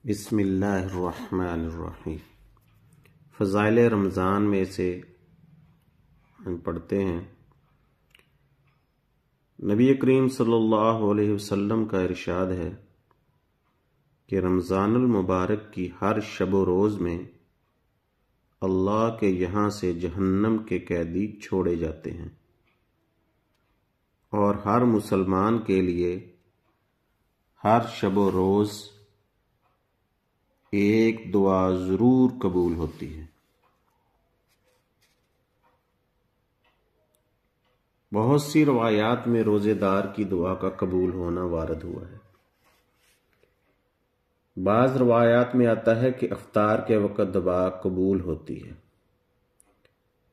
بسم اللہ الرحمن الرحیم۔ فضائل رمضان میں سے ہم پڑھتے ہیں، نبی کریم صلی اللہ علیہ وسلم کا ارشاد ہے کہ رمضان المبارک کی ہر شب و روز میں اللہ کے یہاں سے جہنم کے قیدی چھوڑے جاتے ہیں، اور ہر مسلمان کے لیے ہر شب و روز ایک دعا ضرور قبول ہوتی ہے۔ بہت سی روایات میں روزے دار کی دعا کا قبول ہونا وارد ہوا ہے۔ بعض روایات میں آتا ہے کہ افطار کے وقت دعا قبول ہوتی ہے،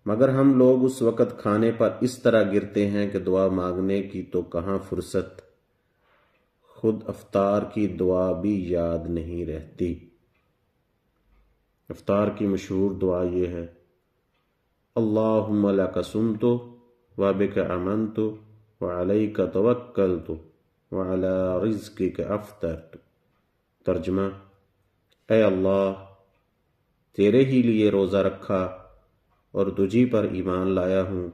مگر ہم لوگ اس وقت کھانے پر اس طرح گرتے ہیں کہ دعا مانگنے کی تو کہاں فرصت، خود افطار کی دعا بھی یاد نہیں رہتی۔ افطار کی مشہور دعا یہ ہے، اللہم لک صمت وبک آمنت وعلیک توکلت وعلی رزقک افطرت۔ ترجمہ: اے اللہ، تیرے ہی لیے روزہ رکھا اور تجھی پر ایمان لایا ہوں،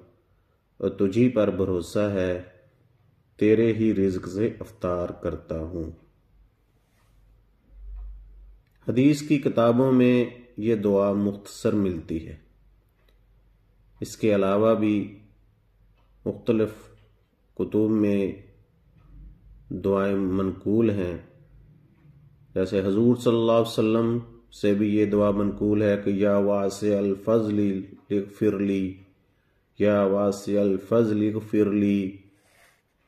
اور تجھی پر بھروسہ ہے، تیرے ہی رزق سے افطار کرتا ہوں۔ حدیث کی کتابوں میں یہ دعا مختصر ملتی ہے۔ اس کے علاوہ بھی مختلف کتب میں دعائیں منقول ہیں، جیسے حضور صلی اللہ علیہ وسلم سے بھی یہ دعا منقول ہے کہ یا واسع الفضل اغفر لی، یا واسع الفضل اغفر لی۔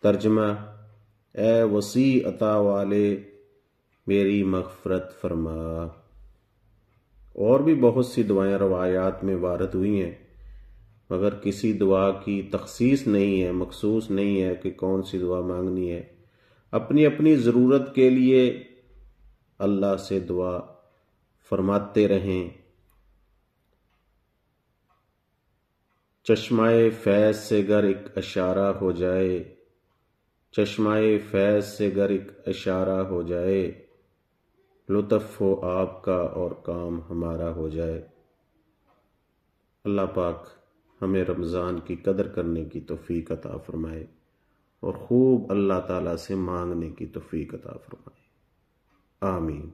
ترجمہ: اے وسیع عطا والے، میری مغفرت فرما۔ اور بھی بہت سی دعائیں روایات میں وارد ہوئی ہیں، مگر کسی دعا کی تخصیص نہیں ہے، مخصوص نہیں ہے کہ کون سی دعا مانگنی ہے۔ اپنی اپنی ضرورت کے لیے اللہ سے دعا فرماتے رہیں۔ چشمہ فیض سے گر ایک اشارہ ہو جائے، چشمہ فیض سے گر ایک اشارہ ہو جائے، لطف ہو آپ کا اور کام ہمارا ہو جائے۔ اللہ پاک ہمیں رمضان کی قدر کرنے کی توفیق عطا فرمائے، اور خوب اللہ تعالیٰ سے مانگنے کی توفیق عطا فرمائے۔ آمین۔